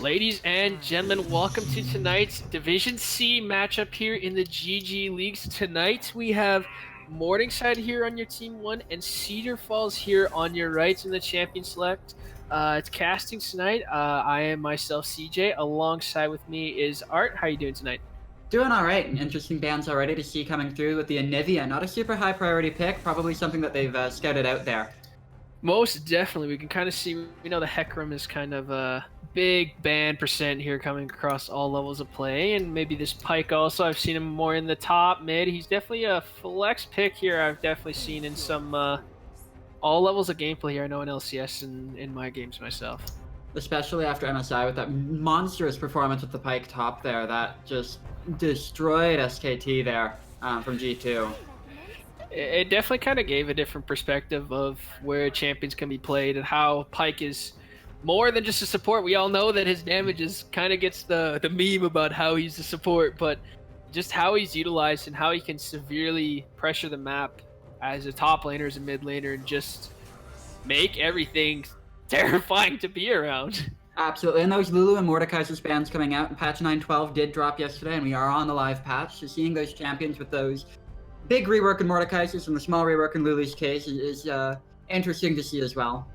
Ladies and gentlemen, welcome to tonight's Division C matchup here in the GG Leagues. Tonight we have Morningside here on your team 1 and Cedar Falls here on your right in the Champion Select. It's casting tonight. I am myself, CJ. Alongside with me is Art. How are you doing tonight? Doing all right. Interesting bands already to see coming through with the Anivia. Not a super high priority pick, probably something that they've scouted out there. Most definitely. We can kind of see, the Hecarim is kind of a big ban percent here coming across all levels of play. And maybe this Pike also, I've seen him more in the top, mid. He's definitely a flex pick here. I've definitely seen in some all levels of gameplay here. I know in LCS and in my games myself. Especially after MSI with that monstrous performance with the Pike top there. That just destroyed SKT there from G2. It definitely kind of gave a different perspective of where champions can be played and how Pike is more than just a support. We all know that his damage is kind of gets the meme about how he's a support, but just how he's utilized and how he can severely pressure the map as a top laner, as a mid laner, and just make everything terrifying to be around. Absolutely, and those Lulu and Mordekaiser spans coming out, and patch 9.12 did drop yesterday, and we are on the live patch, so seeing those champions with those big rework in Mordekaisers and the small rework in Lulu's case is interesting to see as well.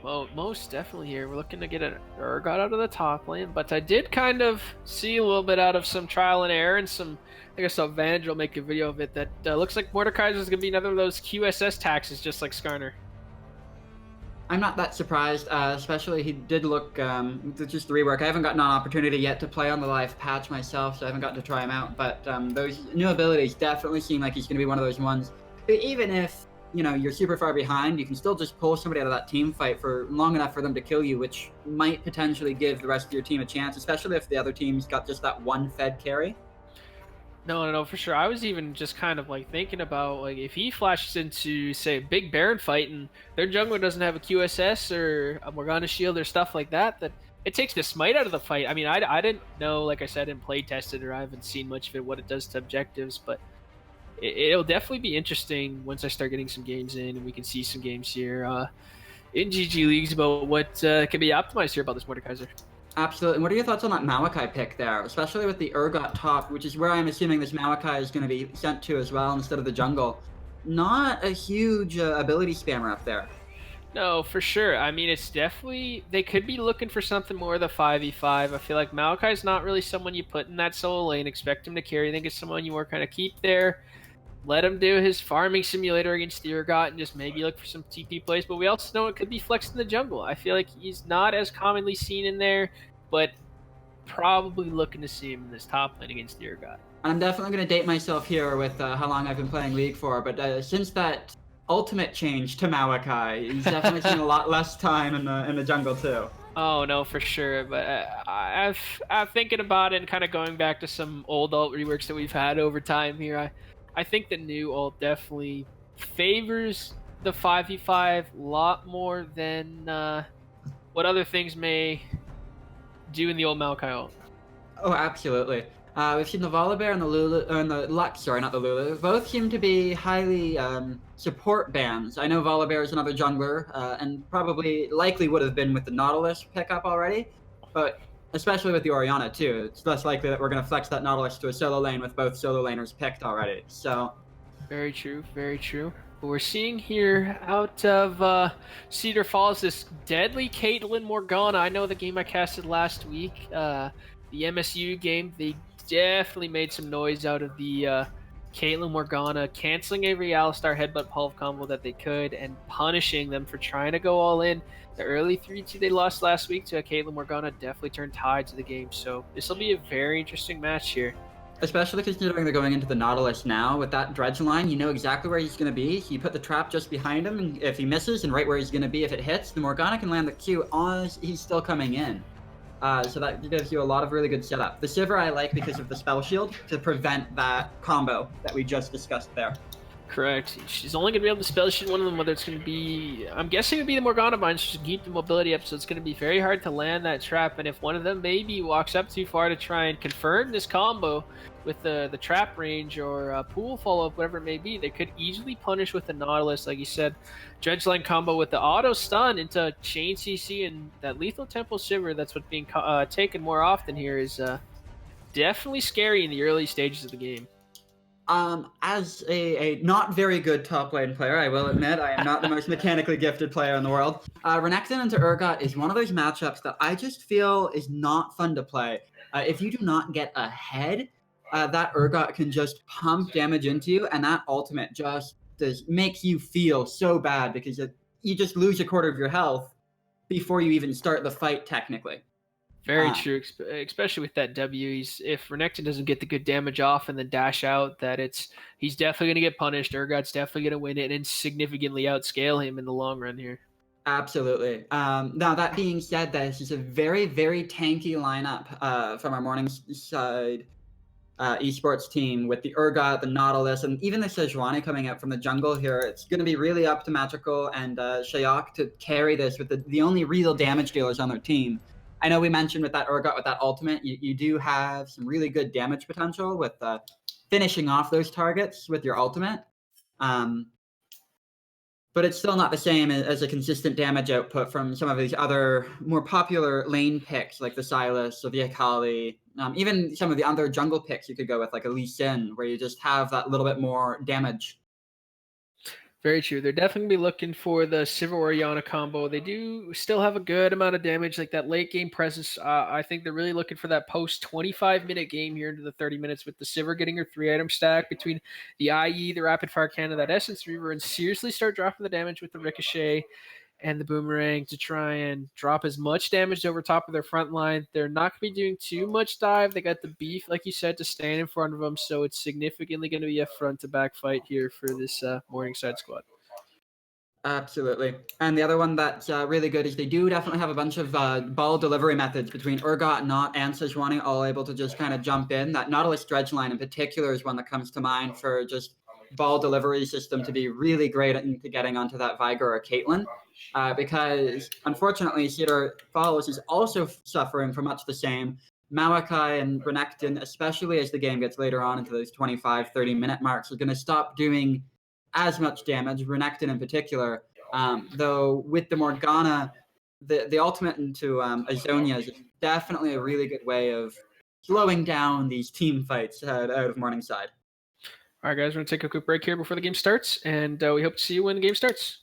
Well, most definitely here. We're looking to get an Urgot out of the top lane, but I did kind of see a little bit out of some trial and error and some, I guess Vandal make a video of it that looks like Mordekaiser is going to be another of those QSS taxes just like Skarner. I'm not that surprised, especially he did look, just the rework. I haven't gotten an opportunity yet to play on the live patch myself, so I haven't gotten to try him out, but those new abilities definitely seem like he's going to be one of those ones. Even if, you're super far behind, you can still just pull somebody out of that team fight for long enough for them to kill you, which might potentially give the rest of your team a chance, especially if the other team's got just that one fed carry. No, for sure. I was even just kind of thinking about if he flashes into, say, a big Baron fight and their jungler doesn't have a QSS or a Morgana shield or stuff like that, that it takes the smite out of the fight. I mean, I didn't know, like I said, I didn't play test it or I haven't seen much of it, what it does to objectives, but it'll definitely be interesting once I start getting some games in and we can see some games here in GG Leagues about what can be optimized here about this Mordekaiser. Absolutely. And what are your thoughts on that Maokai pick there, especially with the Urgot top, which is where I'm assuming this Maokai is going to be sent to as well instead of the jungle? Not a huge ability spammer up there. No, for sure. I mean, it's definitely, they could be looking for something more of the 5v5. I feel like Maokai's not really someone you put in that solo lane, expect him to carry. I think it's someone you more kind of keep there, let him do his farming simulator against the Urgot and just maybe look for some TP plays. But we also know it could be flexed in the jungle. I feel like he's not as commonly seen in there, but probably looking to see him in this top lane against the Urgot. I'm definitely going to date myself here with how long I've been playing League for, but since that ultimate change to Maokai, he's definitely seen a lot less time in the jungle too. Oh no, for sure. But I'm thinking about it and kind of going back to some old ult reworks that we've had over time here. I think the new ult definitely favors the 5v5 a lot more than what other things may do in the old Maokai ult. Oh, absolutely. We've seen the Volibear and the Lulu, or the Lux, sorry, not the Lulu. Both seem to be highly support bans. I know Volibear is another jungler, and probably likely would have been with the Nautilus pickup already, but especially with the Orianna too. It's less likely that we're going to flex that Nautilus to a solo lane with both solo laners picked already. So, very true, very true. But we're seeing here out of Cedar Falls this deadly Caitlyn Morgana. I know the game I casted last week, the MSU game, they definitely made some noise out of the Caitlyn Morgana canceling every Alistar headbutt pulve combo that they could and punishing them for trying to go all in. The early 3-2 they lost last week to a Caitlyn Morgana definitely turned tides of the game, so this will be a very interesting match here. Especially considering they're going into the Nautilus now with that dredge line, you know exactly where he's going to be. So you put the trap just behind him, and if he misses, and right where he's going to be if it hits, the Morgana can land the Q as he's still coming in. So that gives you a lot of really good setup. The Sivir I like because of the spell shield to prevent that combo that we just discussed there. Correct. She's only going to be able to spell shoot one of them, whether it's going to be... I'm guessing it would be the Morgana Bind, so to keep the mobility up, so it's going to be very hard to land that trap, and if one of them maybe walks up too far to try and confirm this combo with the trap range or pool follow-up, whatever it may be, they could easily punish with the Nautilus, like you said. Dredgeline combo with the auto stun into Chain CC, and that Lethal Temple Shiver, that's what's being taken more often here, is definitely scary in the early stages of the game. As a not very good top lane player, I will admit, I am not the most mechanically gifted player in the world. Renekton into Urgot is one of those matchups that I just feel is not fun to play. If you do not get ahead, that Urgot can just pump damage into you, and that ultimate just makes you feel so bad because you just lose a quarter of your health before you even start the fight, technically. Very true, especially with that W. If Renekton doesn't get the good damage off and then dash out, he's definitely going to get punished. Urgot's definitely going to win it and significantly outscale him in the long run here. Absolutely. Now, that being said, this is a very, very tanky lineup from our Morningside esports team with the Urgot, the Nautilus, and even the Sejuani coming out from the jungle here. It's going to be really up to Magical and Shayok to carry this with the only real damage dealers on their team. I know we mentioned with that Urgot, with that ultimate, you do have some really good damage potential with finishing off those targets with your ultimate. But it's still not the same as a consistent damage output from some of these other more popular lane picks, like the Sylas or the Akali. Even some of the other jungle picks you could go with, like a Lee Sin, where you just have that little bit more damage. Very true. They're definitely going to be looking for the Sivir Orianna combo. They do still have a good amount of damage, like that late game presence. I think they're really looking for that post 25-minute game here into the 30 minutes with the Sivir getting her 3-item stack between the IE, the Rapid Fire Cannon, that Essence Reaver, and seriously start dropping the damage with the Ricochet and the Boomerang to try and drop as much damage over top of their front line. They're not going to be doing too much dive. They got the beef, like you said, to stand in front of them, so it's significantly going to be a front-to-back fight here for this Morningside squad. Absolutely. And the other one that's really good is they do definitely have a bunch of ball delivery methods between Urgot, Not, and Sejuani, all able to just kind of jump in. That Nautilus Dredgeline in particular is one that comes to mind for just ball delivery system to be really great into getting onto that Viger or Caitlyn. Because unfortunately, Cedar Falls is also suffering from much the same. Maokai and Renekton, especially as the game gets later on into those 25, 30-minute marks, are going to stop doing as much damage, Renekton in particular. Though with the Morgana, the ultimate into Azonia is definitely a really good way of slowing down these team fights out of Morningside. All right, guys, we're going to take a quick break here before the game starts, and we hope to see you when the game starts.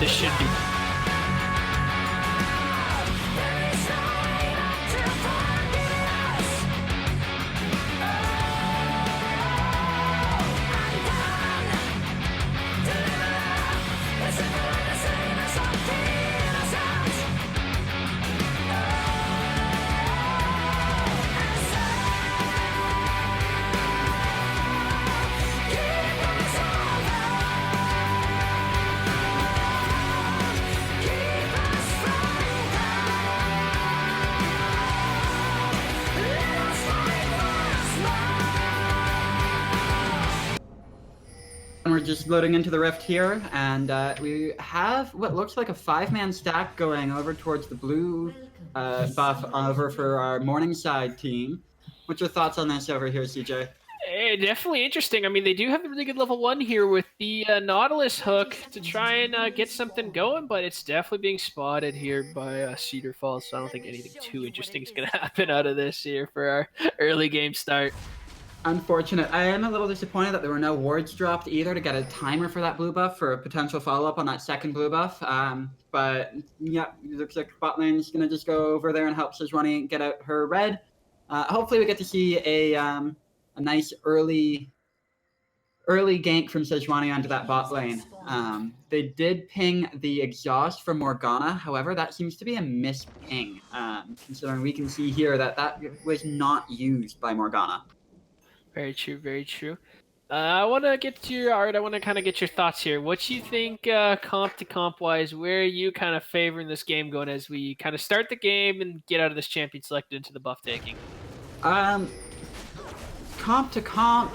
this should be. We're just loading into the rift here, and we have what looks like a 5-man stack going over towards the blue buff over for our Morningside team. What's your thoughts on this over here, CJ? Definitely interesting. I mean, they do have a really good level 1 here with the Nautilus hook to try and get something going, but it's definitely being spotted here by Cedar Falls, so I don't think anything too interesting is going to happen out of this here for our early game start. Unfortunate. I am a little disappointed that there were no wards dropped either to get a timer for that blue buff for a potential follow-up on that second blue buff. But yeah, it looks like bot lane's going to just go over there and help Sejuani get out her red. Hopefully we get to see a nice early gank from Sejuani onto that bot lane. They did ping the exhaust from Morgana, however, that seems to be a misping, considering we can see here that that was not used by Morgana. Very true, very true. I want to get to your art. I want to kind of get your thoughts here. What do you think comp to comp wise? Where are you kind of favoring this game going as we kind of start the game and get out of this champion selected into the buff taking? Comp to comp,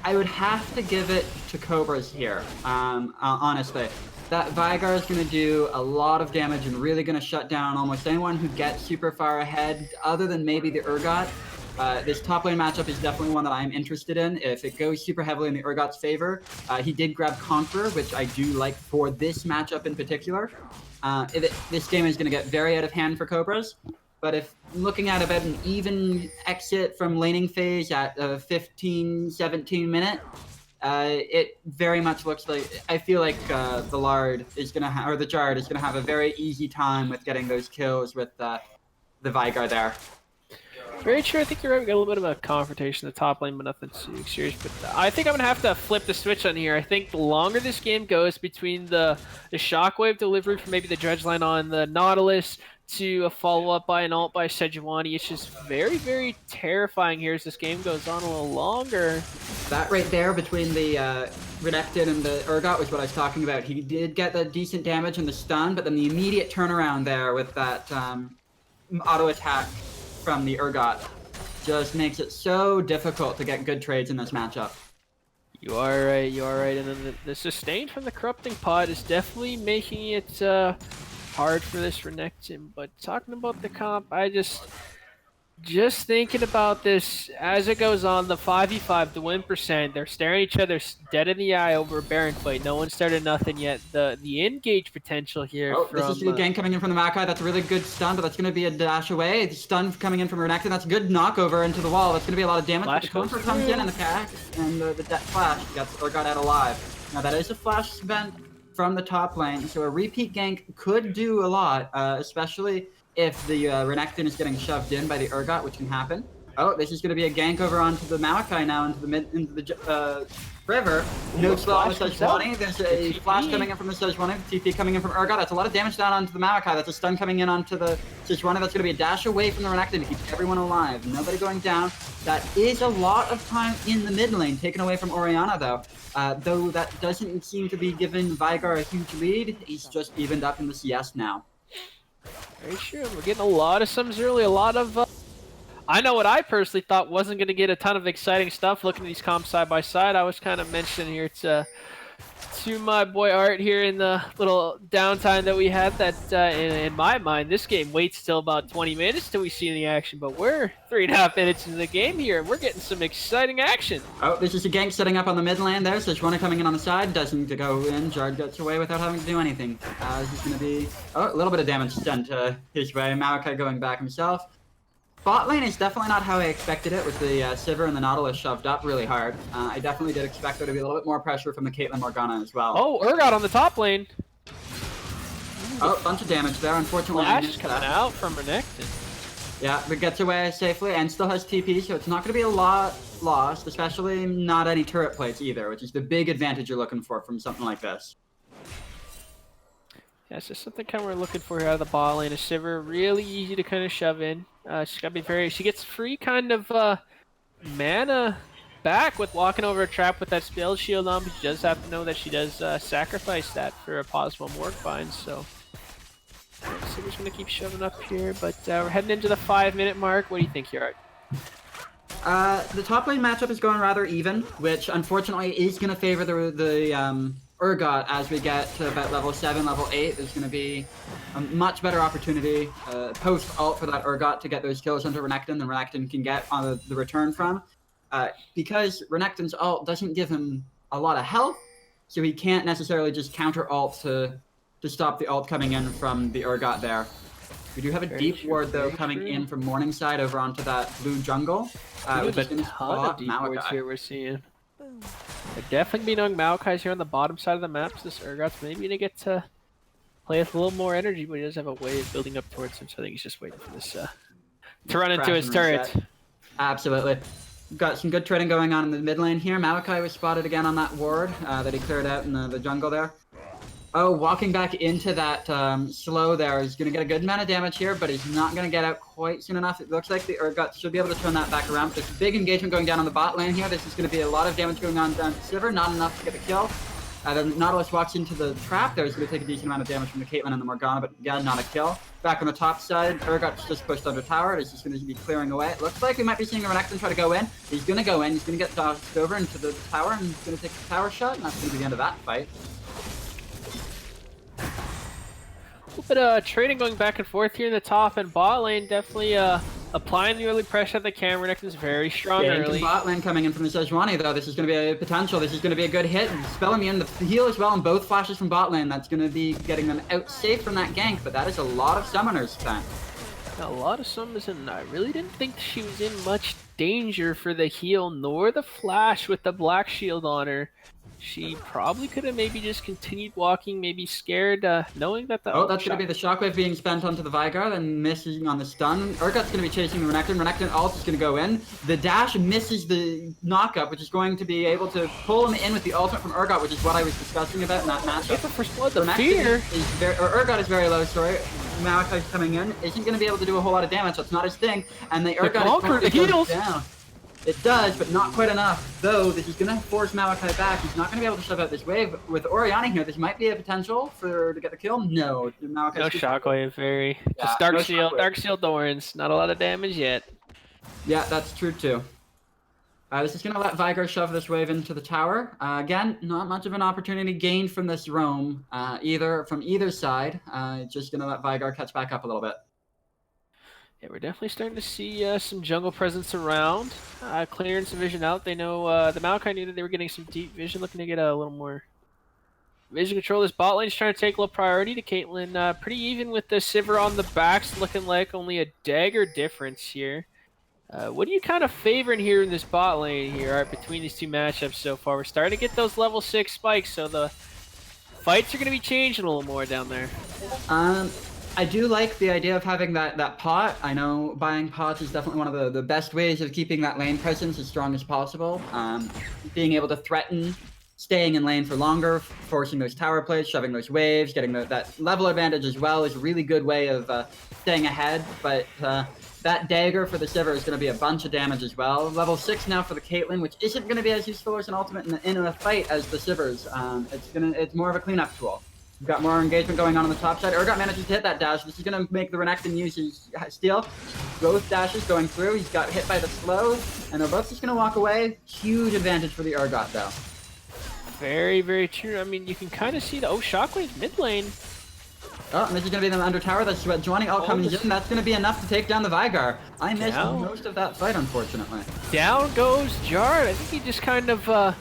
I would have to give it to Cobras here, honestly. That Vigar is going to do a lot of damage and really going to shut down almost anyone who gets super far ahead, other than maybe the Urgot. This top lane matchup is definitely one that I'm interested in. If it goes super heavily in the Urgot's favor, he did grab Conqueror, which I do like for this matchup in particular. This game is going to get very out of hand for Cobras, but if looking at about an even exit from laning phase at 15-17 minute, it very much looks like, I feel like the Lard is going to or the Jard is going to have a very easy time with getting those kills with the Vigar there. Very true. I think you're right. We got a little bit of a confrontation in the top lane, but nothing too serious. But I think I'm going to have to flip the switch on here. I think the longer this game goes between the shockwave delivery from maybe the dredge line on the Nautilus to a follow-up by an ult by Sejuani, it's just very, very terrifying here as this game goes on a little longer. That right there between the Renekton and the Urgot was what I was talking about. He did get the decent damage and the stun, but then the immediate turnaround there with that auto attack from the Urgot just makes it so difficult to get good trades in this matchup. You are right, you are right. And then the sustain from the corrupting pod is definitely making it hard for this Renekton. But talking about the comp, I just thinking about this as it goes on, the 5v5, the win percent, they're staring each other dead in the eye over a Baron fight. No one started nothing yet. The engage potential here. Oh, from, this is a gank coming in from the Makai. That's a really good stun, but that's going to be a dash away. The stun coming in from Renekton. That's a good knockover into the wall. That's going to be a lot of damage. Flash but the counter comes in and the cack and the flash got out alive. Now that is a flash spent from the top lane, so a repeat gank could do a lot, especially if the Renekton is getting shoved in by the Urgot, which can happen. Oh, this is going to be a gank over onto the Maokai now, into the river. No slow on the Sejuani. There's a flash coming in from the Sejuani, the TP coming in from Urgot. That's a lot of damage down onto the Maokai. That's a stun coming in onto the Sejuani. That's going to be a dash away from the Renekton to keep everyone alive. Nobody going down. That is a lot of time in the mid lane, taken away from Orianna, though. Though that doesn't seem to be giving Vigar a huge lead. He's just evened up in the CS now. Very true. We're getting a lot of sums early, a lot of... I know what I personally thought wasn't going to get a ton of exciting stuff looking at these comps side by side. I was kind of mentioning here to my boy Art here in the little downtime that we had that in my mind, this game waits till about 20 minutes till we see any action, but we're 3.5 minutes into the game here and we're getting some exciting action. Oh, this is a gank setting up on the mid lane there, so Sejuani coming in on the side, doesn't go in, Jard gets away without having to do anything. This is going to be a little bit of damage done to his way, Maokai going back himself. Bot lane is definitely not how I expected it, with the Sivir and the Nautilus shoved up really hard. I definitely did expect there to be a little bit more pressure from the Caitlyn Morgana as well. Oh, Urgot on the top lane. Oh, bunch of damage there. Unfortunately, Flash coming out from Renekton. Yeah, but gets away safely and still has TP, so it's not going to be a lot lost, especially not any turret plates either, which is the big advantage you're looking for from something like this. Yeah, it's just something kind of we're looking for here out of the bot lane. A Sivir, really easy to kind of shove in. She's got to be very... She gets free kind of mana back with walking over a trap with that spell shield on, but she does have to know that she does sacrifice that for a possible Morg bind, so... Sivir's going to keep shoving up here, but we're heading into the 5-minute mark. What do you think, Yard? The top lane matchup is going rather even, which unfortunately is going to favor the Urgot as we get to about level 7, level 8. There's going to be a much better opportunity post-ult for that Urgot to get those kills into Renekton than Renekton can get on the return from. Because Renekton's ult doesn't give him a lot of health, so he can't necessarily just counter-ult to stop the ult coming in from the Urgot there. We do have a deep ward, though, coming in from Morningside over onto that blue jungle. Which is going to spot deep wards here we're seeing. They're definitely being on Maokai's here on the bottom side of the map, so this Urgot's maybe going to get to play with a little more energy, but he does have a way of building up towards him, so I think he's just waiting for this to run into his turret. Absolutely. Got some good trading going on in the mid lane here. Maokai was spotted again on that ward that he cleared out in the jungle there. Oh, walking back into that slow there is going to get a good amount of damage here, but he's not going to get out quite soon enough. It looks like the Urgot should be able to turn that back around. There's a big engagement going down on the bot lane here. This is going to be a lot of damage going on down to Sivir, not enough to get the kill. Then Nautilus walks into the trap there. He's going to take a decent amount of damage from the Caitlyn and the Morgana, but again, not a kill. Back on the top side, Urgot's just pushed under tower. He's just going to be clearing away. It looks like we might be seeing the Renekton try to go in. He's going to go in. He's going to get dodged over into the tower, and he's going to take the tower shot, and that's going to be the end of that fight. A little bit of trading going back and forth here in the top and bot lane. Definitely applying the early pressure at the camera. Renekton's very strong early. Bot lane coming in from the Sejuani, though. This is going to be a potential. This is going to be a good hit. Spell immune, the heal as well, and both flashes from bot lane. That's going to be getting them out safe from that gank, but that is a lot of summoners spent. A lot of summons, and I really didn't think she was in much danger for the heal nor the flash with the black shield on her. She probably could have maybe just continued walking, maybe scared, knowing that the... Oh, that's going to be the shockwave being spent onto the Veigar, then missing on the stun. Urgot's going to be chasing the Renekton. Renekton ult is going to go in. The dash misses the knockup, which is going to be able to pull him in with the ultimate from Urgot, which is what I was discussing about in that matchup. First blood, the fear! Urgot is very low, sorry. Maokai's coming in. Isn't going to be able to do a whole lot of damage, so it's not his thing. And the Urgot is down. It does, but not quite enough. Though, this is going to force Maokai back. He's not going to be able to shove out this wave. With Orianna here, this might be a potential to get the kill. No. No shockwave, very... Yeah, just Dark Shield, Dark Shield Thorns. Not a lot of damage yet. Yeah, that's true too. This is going to let Veigar shove this wave into the tower. Again, not much of an opportunity gained from this roam, from either side. Just going to let Veigar catch back up a little bit. Yeah, we're definitely starting to see some jungle presence around. Clearing some vision out. They know the Maokai knew that they were getting some deep vision, looking to get a little more vision control. This bot lane's trying to take a little priority to Caitlyn. Pretty even with the Sivir on the backs, looking like only a dagger difference here. What are you kind of favoring here in this bot lane here between these two matchups so far? We're starting to get those level 6 spikes, so the fights are going to be changing a little more down there. I do like the idea of having that pot. I know buying pots is definitely one of the best ways of keeping that lane presence as strong as possible. Being able to threaten staying in lane for longer, forcing those tower plays, shoving those waves, getting that level advantage as well is a really good way of staying ahead. But that dagger for the Sivir is going to be a bunch of damage as well. Level 6 now for the Caitlyn, which isn't going to be as useful as an ultimate in a fight as the Sivir's. It's more of a cleanup tool. We've got more engagement going on the top side. Urgot manages to hit that dash. This is going to make the Renekton use his steal. Both dashes going through. He's got hit by the slow, and they're both just going to walk away. Huge advantage for the Urgot, though. Very, very true. I mean, you can kind of see the... Oh, Shockwave mid lane. Oh, and this is going to be them under tower. That's what Johnny ult comes in. That's going to be enough to take down the Veigar. I missed most of that fight, unfortunately. Down goes Jard. I think he just kind of...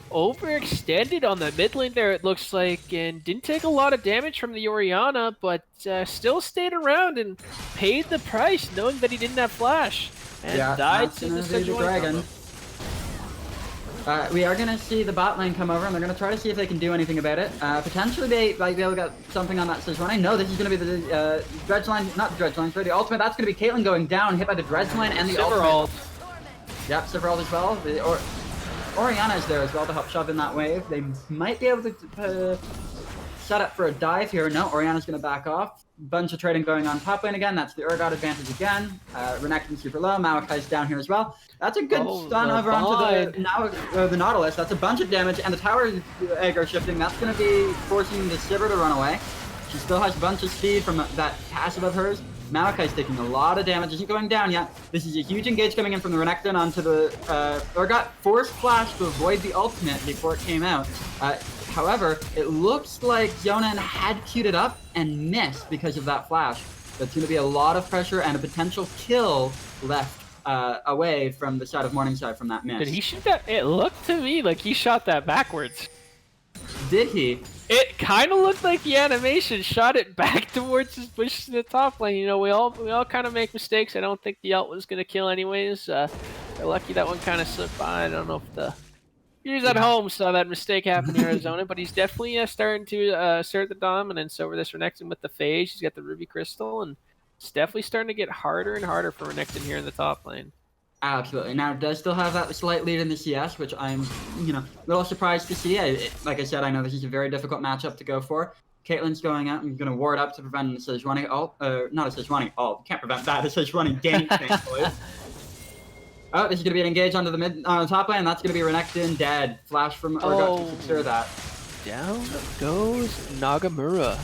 overextended on the mid lane there, it looks like, and didn't take a lot of damage from the Orianna, but still stayed around and paid the price, knowing that he didn't have flash, and died to the dragon. We are going to see the bot lane come over, and they're going to try to see if they can do anything about it. Potentially they might be able to get something on that Sejuani. No, this is going to be the dredge line, not the dredge line, sorry, the ultimate. That's going to be Caitlyn going down, hit by the dredge line and the ultimate. Yep, Silverald as well. Orianna is there as well to help shove in that wave. They might be able to set up for a dive here. No, Orianna's going to back off. Bunch of trading going on top lane again. That's the Urgot advantage again. Renekton super low. Maokai's down here as well. That's a good stun over onto the Nautilus. That's a bunch of damage, and the tower aggro shifting. That's going to be forcing the Sivir to run away. She still has a bunch of speed from that passive of hers. Maokai's taking a lot of damage. Isn't going down yet. This is a huge engage coming in from the Renekton onto the Urgot. Forced flash to avoid the ultimate before it came out. However, it looks like Jonan had queued it up and missed because of that flash. That's going to be a lot of pressure and a potential kill left away from the side of Morningside from that miss. Did he shoot that? It looked to me like he shot that backwards. Did he? It kind of looked like the animation shot it back towards his bush in the top lane. You know, we all kind of make mistakes. I don't think the ult was going to kill anyways. They're lucky that one kind of slipped by. I don't know if the viewers at home saw that mistake happen in Arizona, but he's definitely starting to assert the dominance over this Renekton with the phase. He's got the Ruby Crystal, and it's definitely starting to get harder and harder for Renekton here in the top lane. Absolutely. Now, it does still have that slight lead in the CS, which I'm, a little surprised to see. Like I said, I know this is a very difficult matchup to go for. Caitlyn's going out and going to ward up to prevent a Sejuani ult. Not a Sejuani ult. Can't prevent that. A Sejuani gank, thankfully. Oh, this is going to be an engage onto the top lane. That's going to be Renekton dead. Flash from Urgot to secure that. Down goes Nagamura.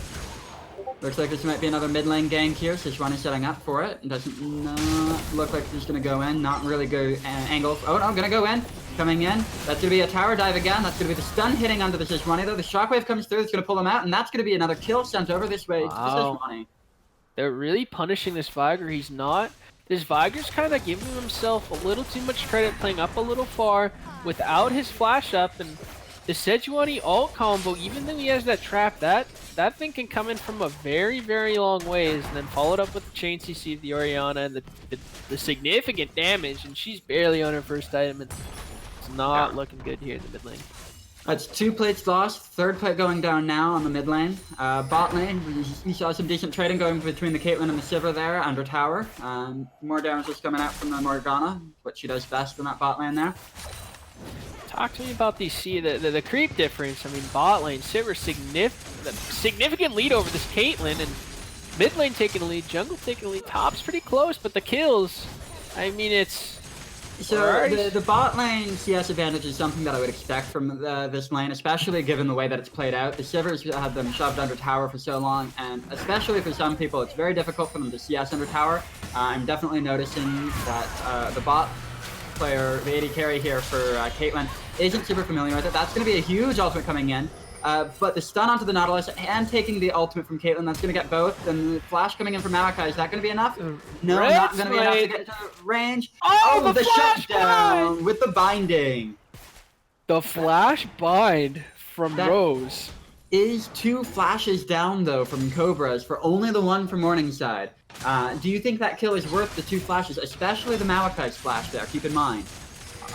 Looks like this might be another mid lane gank here. Sejuani setting up for it. Doesn't look like he's going to go in. Not really good angle. Oh no, going to go in. Coming in. That's going to be a tower dive again. That's going to be the stun hitting onto the Sejuani though. The shockwave comes through. It's going to pull him out. And that's going to be another kill sent over this way to the Sejuani. They're really punishing this Viger. He's not. This Viger's kind of giving himself a little too much credit, playing up a little far without his flash up. And the Sejuani ult combo, even though he has that trap, that thing can come in from a very, very long ways, and then followed up with the chain CC of the Orianna and the significant damage, and she's barely on her first item. It's not looking good here in the mid lane. That's 2 plates lost, 3rd plate going down now on the mid lane. Bot lane, we saw some decent trading going between the Caitlyn and the Sivir there under tower. More damage is coming out from the Morgana, what she does best in that bot lane there. Talk to me about the creep difference. I mean, bot lane, Sivir significant lead over this Caitlyn, and mid lane taking a lead, jungle taking a lead, top's pretty close, but the kills, I mean, it's... So the bot lane CS advantage is something that I would expect from this lane, especially given the way that it's played out. The Sivers have them shoved under tower for so long, and especially for some people, it's very difficult for them to CS under tower. I'm definitely noticing that the bot player, the AD carry here for Caitlyn, isn't super familiar with it. That's going to be a huge ultimate coming in. But the stun onto the Nautilus and taking the ultimate from Caitlyn, that's going to get both. And the flash coming in from Maokai, is that going to be enough? No, not going to be enough to get into range. Oh, the shutdown with the binding. The flash bind from Rose. Is 2 flashes down, though, from Cobras for only the one from Morningside. Do you think that kill is worth the 2 flashes, especially the Maokai's flash there? Keep in mind.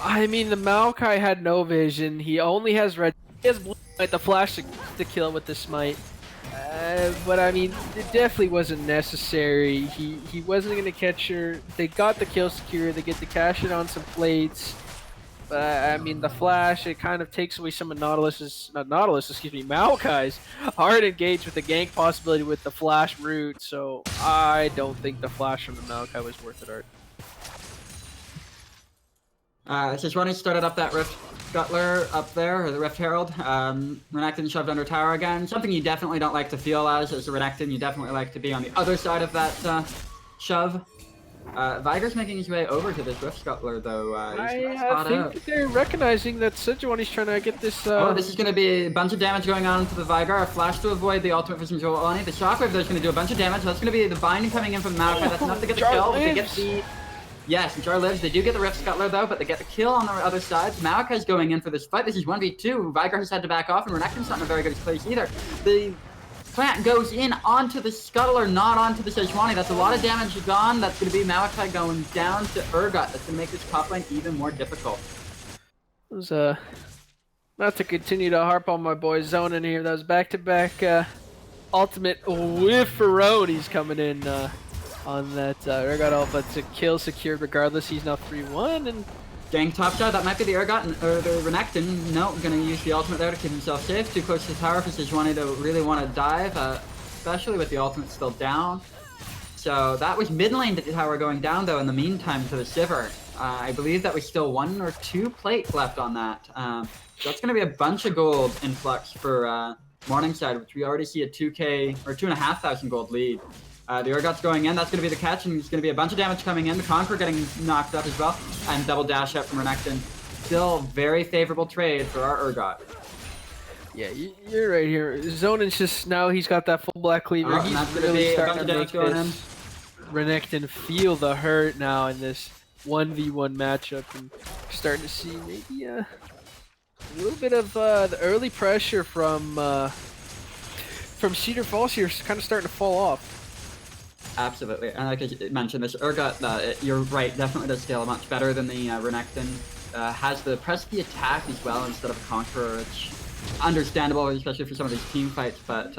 I mean, the Maokai had no vision. He only has red. He has blue. The flash to kill with the smite, but I mean, it definitely wasn't necessary. He wasn't going to catch her. They got the kill secure. They get to cash it on some plates. I mean, the flash, it kind of takes away some of Maokai's hard engage with the gank possibility with the flash route. So I don't think the flash from the Maokai was worth it, Art. Sejuani started up that Rift Scuttler up there, or the Rift Herald. Renekton shoved under tower again. Something you definitely don't like to feel as a Renekton. You definitely like to be on the other side of that shove. Viger's making his way over to this Rift Scuttler, though. I think they're recognizing that Sejuani's trying to get this... Oh, this is going to be a bunch of damage going on to the Viger. A flash to avoid the ultimate for Sejuani. The Shockwave, though, is going to do a bunch of damage. That's going to be the binding coming in from Maokai. That's enough to get the kill. They get the... Yes, and Jar lives. They do get the Rift Scuttler, though, but they get the kill on the other side. Maokai's going in for this fight. This is 1v2. Viger has had to back off, and Renekton's not in a very good place either. The plant goes in onto the Scuttler, not onto the Sejuani. That's a lot of damage gone. That's going to be Maokai going down to Urgot. That's going to make this top lane even more difficult. It was not to continue to harp on my boy Zone in here. That was back-to-back ultimate with Ferrone's coming in on that Urgot ult, but to kill secured regardless. He's now 3-1 and Gang top shot, that might be the Urgot or the Renekton. No, gonna use the ultimate there to keep himself safe. Too close to the tower for Sejuani to really want to dive, especially with the ultimate still down. So that was mid lane to the tower going down though in the meantime to the Sivir. I believe that was still 1 or 2 plates left on that. So that's gonna be a bunch of gold influx for Morningside, which we already see a 2k or 2,500 gold lead. The Urgot's going in, that's going to be the catch, and it's going to be a bunch of damage coming in. The Conqueror getting knocked up as well, and double dash out from Renekton. Still very favorable trade for our Urgot. Yeah, you're right here. Zonen's just, now he's got that full black cleaver. He's really starting to make this Renekton feel the hurt now in this 1v1 matchup, and starting to see maybe a little bit of the early pressure from Cedar Falls here is kind of starting to fall off. Absolutely, and like I mentioned, this Urgot, you're right, definitely does scale much better than the Renekton. Has the press the attack as well instead of a Conqueror, which understandable, especially for some of these team fights, but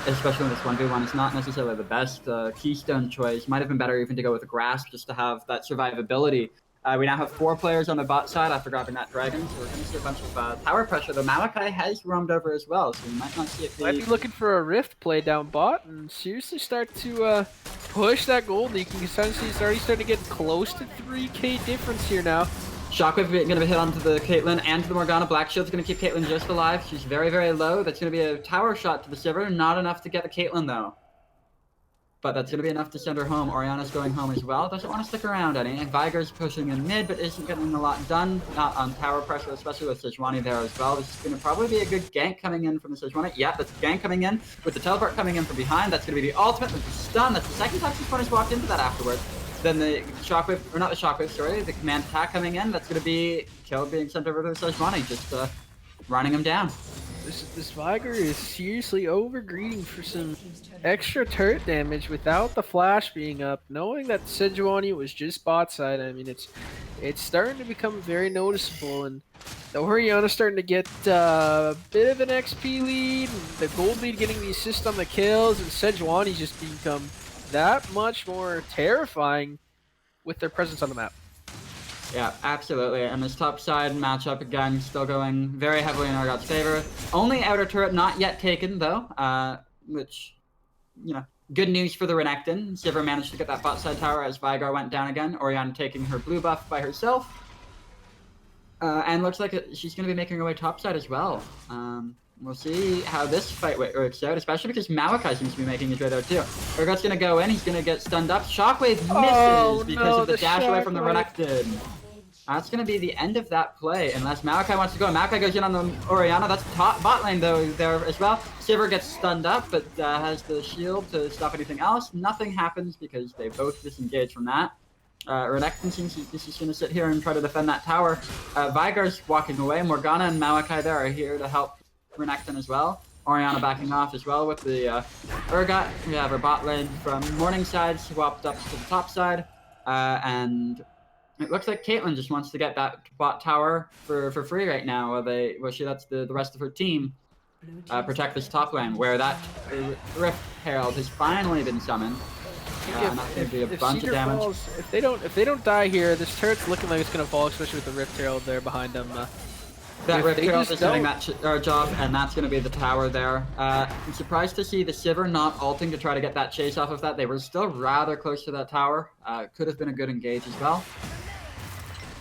especially in this 1v1, it's not necessarily the best keystone choice. Might have been better even to go with a Grasp just to have that survivability. We now have 4 players on the bot side after grabbing that dragon, so we're going to see a bunch of tower pressure. The Malachi has roamed over as well, so we might not see it. Might be looking for a rift play down bot and seriously start to push that gold. You can essentially already starting to get close to 3k difference here now. Shockwave going to be hit onto the Caitlyn and to the Morgana. Black Shield's going to keep Caitlyn just alive. She's very, very low. That's going to be a tower shot to the Sivir. Not enough to get the Caitlyn, though. But that's going to be enough to send her home. Orianna's going home as well. Doesn't want to stick around any. And Viger's pushing in mid, but isn't getting a lot done. Not on tower pressure, especially with Sejuani there as well. This is going to probably be a good gank coming in from the Sejuani. Yep, that's a gank coming in. With the teleport coming in from behind, that's going to be the ultimate. With the stun, that's the second time Sejuani's walked into that afterwards. Then the Shockwave, or not the Shockwave, sorry, the command attack coming in. That's going to be kill being sent over to the Sejuani, just running him down. This Viger is seriously overgreeding for some extra turret damage without the flash being up, knowing that Sejuani was just bot side. I mean, it's starting to become very noticeable, and the Orianna's starting to get a bit of an XP lead, and the gold lead getting the assist on the kills, and Sejuani's just become that much more terrifying with their presence on the map. Yeah, absolutely. And this top side matchup, again, still going very heavily in Urgot's favor. Only outer turret not yet taken, though, which, you know, good news for the Renekton. Sivir managed to get that bot side tower as Veigar went down again. Orianna taking her blue buff by herself. And looks like she's going to be making her way top side as well. We'll see how this fight works out, especially because Malachi seems to be making his way there too. Urgot's going to go in, he's going to get stunned up. Shockwave misses because of the dash away from the Renekton. That's going to be the end of that play, unless Malachi wants to go. Malachi goes in on the Orianna. That's top bot lane, though, there as well. Sivir gets stunned up, but has the shield to stop anything else. Nothing happens because they both disengage from that. Renekton seems he's just going to sit here and try to defend that tower. Vigar's walking away. Morgana and Malachi there are here to help Renekton as well. Orianna backing off as well with the Urgot. We have her bot lane from Morningside swapped up to the top side. And it looks like Caitlyn just wants to get that bot tower for free right now, while she lets the rest of her team protect this top lane, where that Rift Herald has finally been summoned. That's going to be a bunch of damage. Falls, if they don't die here, this turret's looking like it's going to fall, especially with the Rift Herald there behind them. That Rift Herald is doing that job, and that's going to be the tower there. I'm surprised to see the Sivir not ulting to try to get that chase off of that. They were still rather close to that tower. Could have been a good engage as well.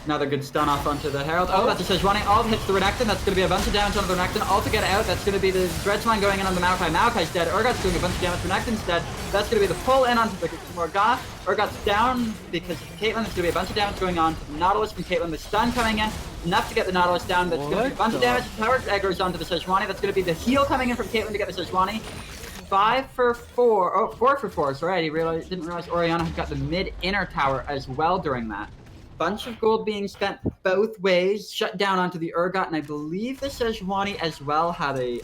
Another good stun off onto the Herald. Oh, that's a Sejuani ult, hits the Renekton. That's going to be a bunch of damage onto the Renekton. Ult to get out. That's going to be the Dredgeline going in on the Malachi. Malachi's dead. Urgot's doing a bunch of damage. Renekton's dead. That's going to be the pull in onto the Morgana. Urgot's down because of Caitlyn. There's going to be a bunch of damage going on to the Nautilus from Caitlyn. The stun coming in. Enough to get the Nautilus down. That's going to be a bunch of damage. Tower aggro's onto the Sejuani. That's going to be the heal coming in from Caitlyn to get the Sejuani. 5 for 4. Oh, 4 for 4. Sorry, I didn't realize Orianna had got the mid-inner tower as well during that. Bunch of gold being spent both ways, shut down onto the Urgot, and I believe the Sejuani as well had a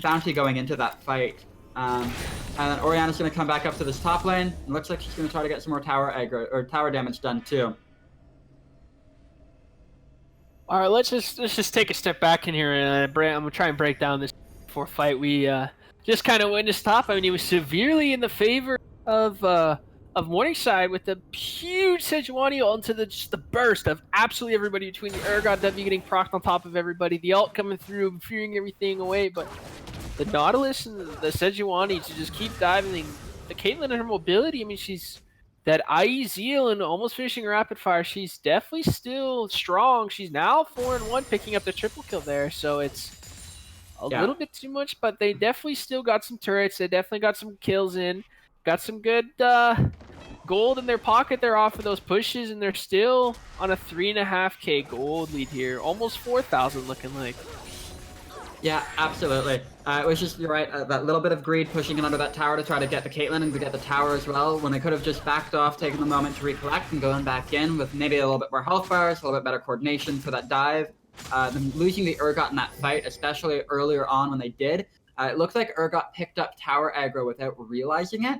bounty going into that fight. And then Orianna's going to come back up to this top lane. It looks like she's going to try to get some more tower aggro or tower damage done too. All right, let's just take a step back in here, and I'm gonna try and break down this before fight. We just kind of witnessed top. I mean, he was severely in the favor of Morningside with the huge Sejuani ult into just the burst of absolutely everybody between the Urgot W getting procced on top of everybody, the ult coming through, fearing everything away, but the Nautilus and the Sejuani to just keep diving. The Caitlyn and her mobility, I mean, she's that IE Zeal and almost finishing rapid fire. She's definitely still strong. She's now 4-1, picking up the triple kill there. So it's a Yeah. little bit too much, but they definitely still got some turrets. They definitely got some kills in. Got some good gold in their pocket there off of those pushes, and they're still on a 3.5k gold lead here. Almost 4,000 looking like. Yeah, absolutely. It was just, you're right, that little bit of greed pushing in under that tower to try to get the Caitlyn and to get the tower as well, when they could have just backed off, taken the moment to recollect and going back in with maybe a little bit more health bars, a little bit better coordination for that dive. Them losing the Urgot in that fight, especially earlier on when they did, it looked like Urgot picked up tower aggro without realizing it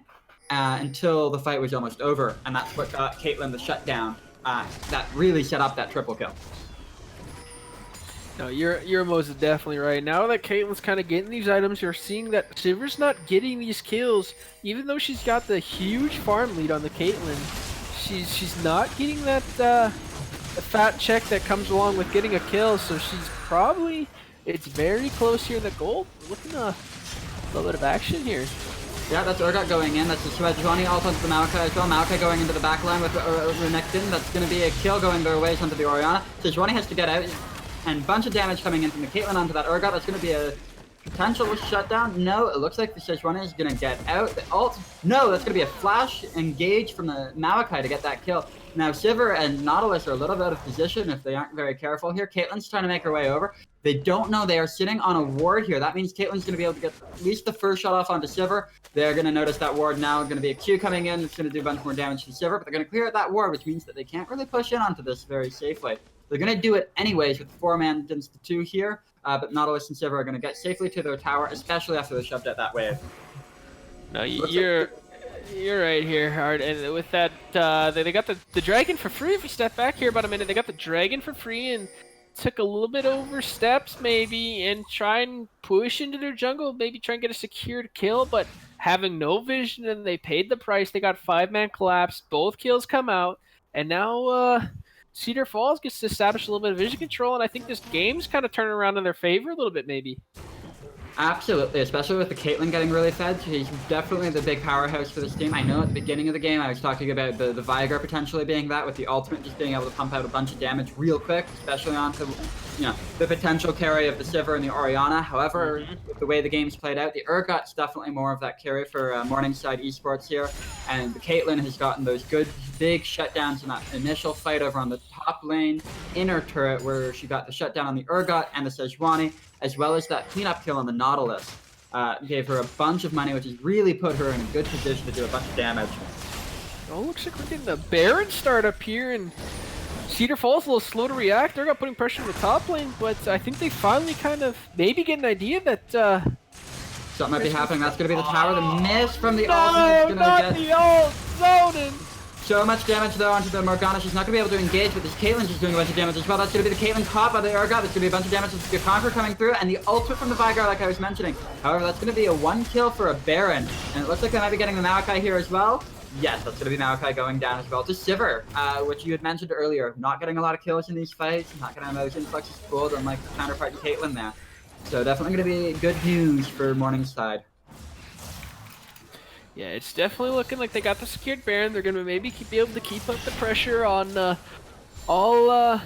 until the fight was almost over, and that's what got Caitlyn the shutdown. That really set up that triple kill. No, you're most definitely right. Now that Caitlyn's kind of getting these items, you're seeing that Silver's not getting these kills, even though she's got the huge farm lead on the Caitlyn. She's not getting that fat check that comes along with getting a kill. So she's probably it's very close here in the gold. Looking a little bit of action here. Yeah, that's Urgot going in. That's the Sejuani ult onto the Maokai as well. Maokai going into the backline with Renekton. That's going to be a kill going their ways onto the Orianna. Sejuani has to get out. And a bunch of damage coming in from the Caitlyn onto that Urgot. That's going to be a potential shutdown. No, it looks like the Sejuani is going to get out. The ult. No, that's going to be a flash engage from the Maokai to get that kill. Now, Sivir and Nautilus are a little bit out of position if they aren't very careful here. Caitlyn's trying to make her way over. They don't know they are sitting on a ward here. That means Caitlyn's going to be able to get at least the first shot off onto Sivir. They're going to notice that ward now. Going to be a Q coming in. It's going to do a bunch more damage to Sivir, but they're going to clear out that ward, which means that they can't really push in onto this very safely. They're going to do it anyways with 4-man against the 2 here, but Nautilus and Sivir are going to get safely to their tower, especially after they shoved out that wave. No, you're right here, Hard. And with that, they got the dragon for free. If you step back here about a minute, they got the dragon for free and took a little bit oversteps maybe and try and push into their jungle, maybe try and get a secured kill, but having no vision, and they paid the price. They got 5-man collapse. Both kills come out, and now Cedar Falls gets to establish a little bit of vision control, and I think this game's kind of turning around in their favor a little bit, maybe. Absolutely, especially with the Caitlyn getting really fed. She's definitely the big powerhouse for this team. I know at the beginning of the game I was talking about the Vigar potentially being that, with the ultimate just being able to pump out a bunch of damage real quick, especially onto the potential carry of the Sivir and the Orianna. However, with the way the game's played out, the Urgot's definitely more of that carry for Morningside Esports here, and the Caitlyn has gotten those good big shutdowns in that initial fight over on the top lane inner turret where she got the shutdown on the Urgot and the Sejuani, as well as that cleanup kill on the Nautilus. Gave her a bunch of money, which has really put her in a good position to do a bunch of damage. Oh, looks like we're getting a Baron start up here, and Cedar Falls a little slow to react. They're not putting pressure on the top lane, but I think they finally kind of maybe get an idea that something might be happening. That's going to be the tower. The miss from the ult is going to get the ult zoning. So much damage though onto the Morgana. She's not going to be able to engage, but this Caitlyn just doing a bunch of damage as well. That's going to be the Caitlyn caught by the Urgot. That's going to be a bunch of damage with the Conqueror coming through, and the ultimate from the Vigar, like I was mentioning. However, that's going to be a 1 kill for a Baron, and it looks like they might be getting the Maokai here as well. Yes, that's going to be Maokai going down as well to Sivir, which you had mentioned earlier. Not getting a lot of kills in these fights, not getting those influxes of gold, unlike the counterpart to Caitlyn there. So definitely going to be good news for Morningside. Yeah, it's definitely looking like they got the secured Baron. They're going to maybe be able to keep up the pressure on all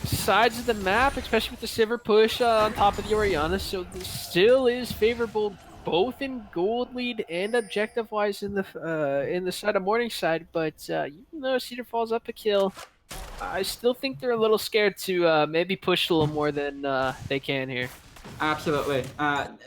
sides of the map, especially with the Sivir push on top of the Orianna. So this still is favorable both in gold lead and objective-wise in the side of Morningside. But even though Cedar Falls up a kill, I still think they're a little scared to maybe push a little more than they can here. Absolutely.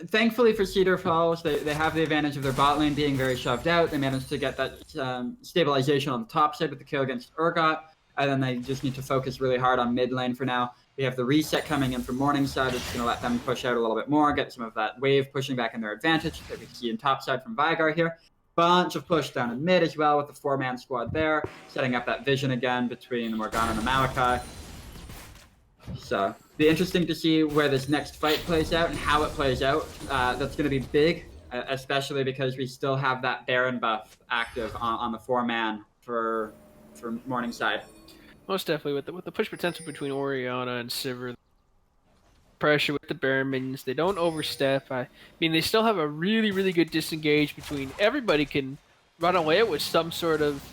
Thankfully for Cedar Falls, they have the advantage of their bot lane being very shoved out. They managed to get that stabilization on the top side with the kill against Urgot, and then they just need to focus really hard on mid lane for now. We have the reset coming in from Morningside. It's going to let them push out a little bit more, get some of that wave pushing back in their advantage that we see in top side from Vigar here. Bunch of push down in mid as well with the 4-man squad there, setting up that vision again between the Morgana and the Maokai. So, be interesting to see where this next fight plays out and how it plays out. That's going to be big, especially because we still have that Baron buff active on the 4-man for Morningside. Most definitely with the push potential between Oriana and Sivir. Pressure with the Baron minions. They don't overstep. I mean, they still have a really, really good disengage between everybody can run away with some sort of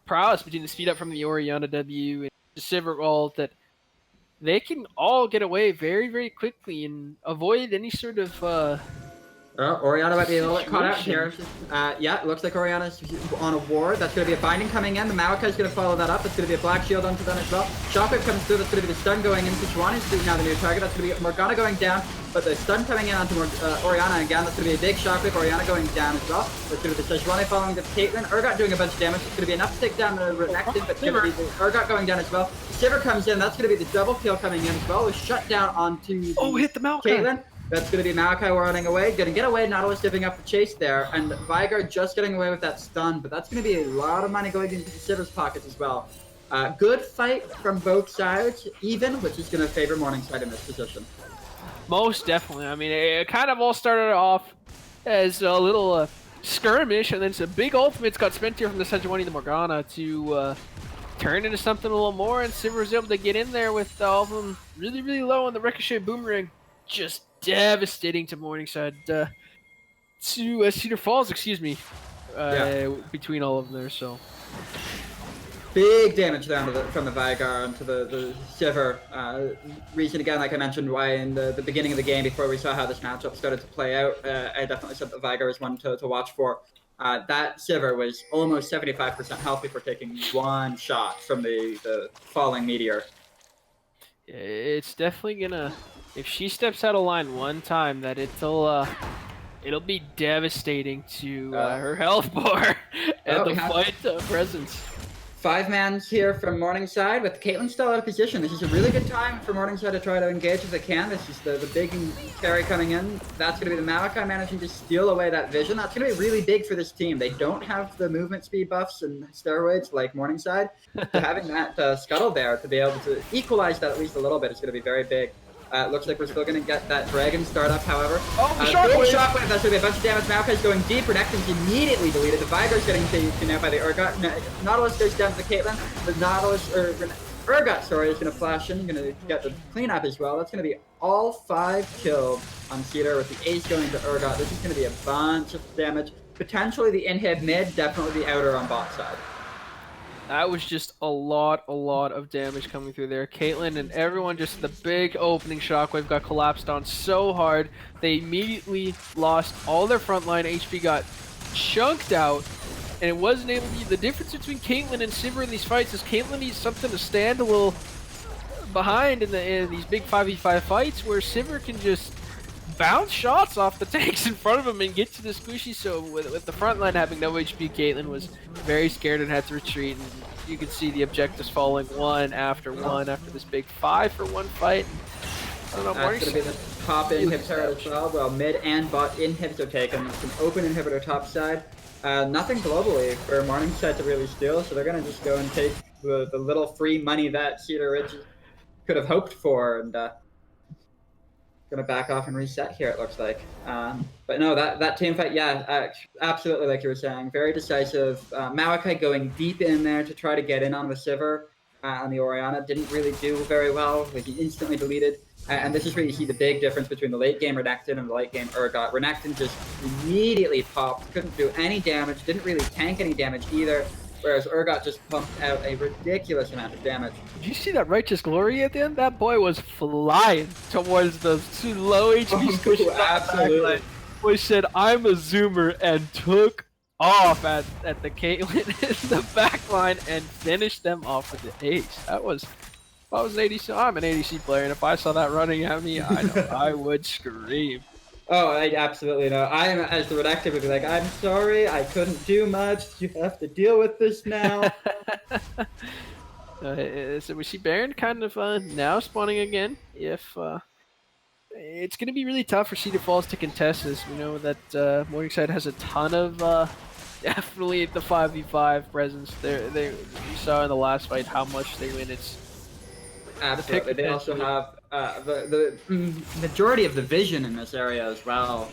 prowess between the speed up from the Oriana W and the Sivir ult that they can all get away very, very quickly and avoid any sort of Oriana might be a little bit caught out here. situation. Yeah, it looks like Oriana's on a ward. That's going to be a binding coming in. The Maokai's going to follow that up. It's going to be a black shield onto them as well. Shockwave comes through. That's going to be the stun going into Sejuani's now the new target. That's going to be Morgana going down, but the stun coming in onto Oriana again. That's going to be a big Shockwave. Oriana going down as well. That's going to be the Sejuani following the Caitlyn. Urgot doing a bunch of damage. It's going to be enough to take down the Renekton, but it's going to be the Urgot going down as well. Sivir comes in. That's going to be the double kill coming in as well. It was shut down onto Hit the Maokai. Caitlyn. That's going to be Maokai running away. Going to get away. Nautilus dipping up the chase there. And Veigar just getting away with that stun. But that's going to be a lot of money going into the Sivir's pockets as well. Good fight from both sides, even, which is going to favor Morningside in this position. Most definitely. I mean, it kind of all started off as a little skirmish, and then some big ultimates got spent here from the Sejuani to Morgana to turn into something a little more, and Sivir was able to get in there with all of them really, really low on the Ricochet Boomerang. Just devastating to Morningside. To Cedar Falls, excuse me, between all of them there, so. Big damage down from the Veigar onto the Sivir. Reason again, like I mentioned, why in the beginning of the game, before we saw how this matchup started to play out, I definitely said that Veigar is one to watch for. That Sivir was almost 75% health before taking one shot from the falling meteor. It's definitely gonna, if she steps out of line one time, that it'll be devastating to her health bar and the fight presence. 5-man here from Morningside with Caitlyn still out of position. This is a really good time for Morningside to try to engage if they can. This is the big carry coming in. That's going to be the Maokai managing to steal away that vision. That's going to be really big for this team. They don't have the movement speed buffs and steroids like Morningside. So having that scuttle there to be able to equalize that at least a little bit is going to be very big. Looks like we're still going to get that Dragon startup, however. Shockwave. That's going to be a bunch of damage. Maokai's going deep. Renekton's immediately deleted. The Veigar's getting taken out by the Urgot. Nautilus goes down to the Caitlyn. The Urgot, sorry, is going to flash in. Going to get the cleanup as well. That's going to be all 5 killed on Cedar with the ace going to Urgot. This is going to be a bunch of damage. Potentially the inhib mid, definitely the outer on bot side. That was just a lot of damage coming through there. Caitlyn and everyone, just the big opening Shockwave got collapsed on so hard. They immediately lost all their frontline. HP got chunked out, and it wasn't able to. The difference between Caitlyn and Sivir in these fights is Caitlyn needs something to stand a little behind in these big 5v5 fights, where Sivir can just bounce shots off the tanks in front of him and get to the squishy. So with the front line having no HP, Caitlyn was very scared and had to retreat. And you could see the objectives falling one after this big 5-for-1 fight. I don't know. That's going to be the top inhibitor as well. Well, mid and bot inhibs are taken. It's an open inhibitor top side. Nothing globally for Morningside to really steal, so they're going to just go and take the little free money that Cedar Ridge could have hoped for, and gonna back off and reset here, it looks like. But no, that team fight, yeah, absolutely, like you were saying, very decisive. Maokai going deep in there to try to get in on the Sivir on the Oriana didn't really do very well. Like, he instantly deleted. And this is where you see the big difference between the late game Renekton and the late game Urgot. Renekton just immediately popped, couldn't do any damage, didn't really tank any damage either. Whereas Urgot just pumped out a ridiculous amount of damage. Did you see that Righteous Glory at the end? That boy was flying towards the two low HP squishes. Absolutely. Which said, I'm a zoomer, and took off at the Caitlyn in the back line and finished them off with the ace. That was, if I was an ADC, I'm an ADC player, and if I saw that running at me, I know I would scream. Oh, I absolutely know. I am, as the redactor, would be like, I'm sorry, I couldn't do much. You have to deal with this now. So we see Baron kind of now spawning again. If it's going to be really tough for Cedar Falls to contest this. We know that Morningside has a ton of definitely the 5v5 presence. We saw in the last fight how much they win. Absolutely. They also have the majority of the vision in this area as well.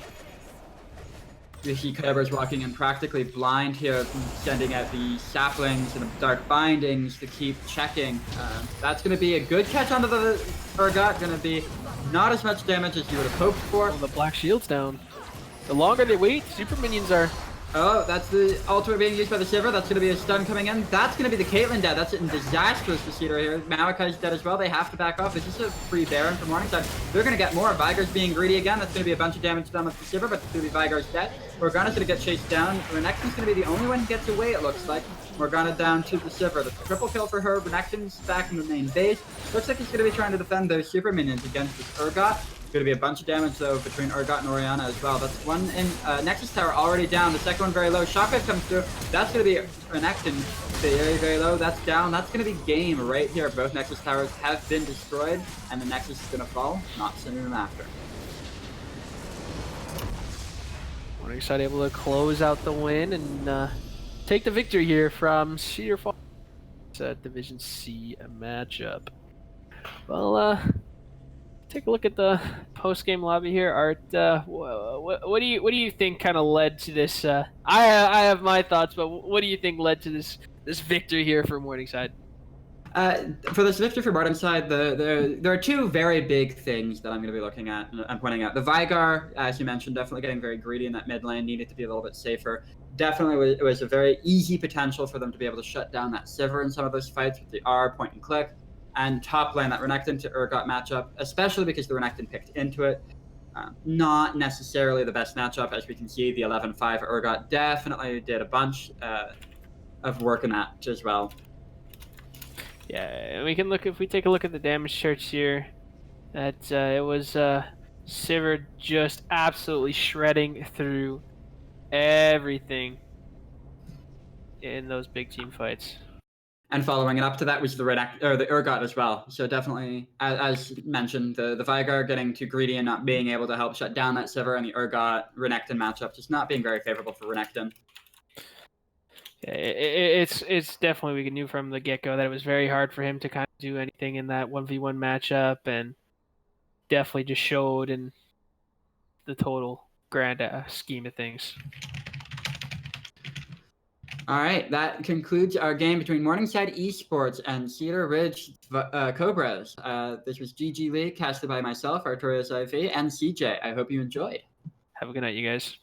You see Kyber's walking in practically blind here, sending out the saplings and the dark bindings to keep checking. That's going to be a good catch onto the Urgot. Going to be not as much damage as you would have hoped for. Oh, the black shield's down. The longer they wait, super minions are... Oh, that's the ultimate being used by the Shiver. That's going to be a stun coming in. That's going to be the Caitlyn dead. That's disastrous for Cedar here. Malachi's dead as well. They have to back off. It's just a free Baron for Morningside. They're going to get more. Vigar's being greedy again. That's going to be a bunch of damage done with the Shiver, but it's going to be Vigar's dead. Morgana's going to get chased down. Renekton's going to be the only one who gets away, it looks like. Morgana down to the Shiver. The triple kill for her. Renekton's back in the main base. Looks like he's going to be trying to defend those super minions against this Urgot. Going to be a bunch of damage, though, between Urgot and Orianna as well. That's one in Nexus Tower already down. The second one very low. Shockwave comes through. That's going to be Renekton very, very low. That's down. That's going to be game right here. Both Nexus Towers have been destroyed, and the Nexus is going to fall not soon after. Morningside able to close out the win and take the victory here from Cedar Falls. It's a Division C matchup. Well, take a look at the post-game lobby here, Art. What do you think kind of led to this? I have my thoughts, but what do you think led to this victory here for Morningside? For this victory for Morningside, there are two very big things that I'm going to be looking at and pointing out. The Vigar, as you mentioned, definitely getting very greedy in that mid lane, needed to be a little bit safer. Definitely it was a very easy potential for them to be able to shut down that Sivir in some of those fights with the R point and click. And top lane, that Renekton to Urgot matchup, especially because the Renekton picked into it. Not necessarily the best matchup, as we can see. The 11-5 Urgot definitely did a bunch of work in that as well. Yeah, we can look, if we take a look at the damage charts here, that it was Sivir just absolutely shredding through everything in those big team fights. And following it up to that was the Urgot as well. So definitely, as mentioned, the Vigar getting too greedy and not being able to help shut down that Sivir, and the Urgot Renekton matchup just not being very favorable for Renekton. Yeah, it's definitely, we knew from the get-go that it was very hard for him to kind of do anything in that 1v1 matchup, and definitely just showed in the total grand scheme of things. All right, that concludes our game between Morningside Esports and Cedar Ridge Cobras. This was GG League, casted by myself, Arturius IV, and CJ. I hope you enjoyed. Have a good night, you guys.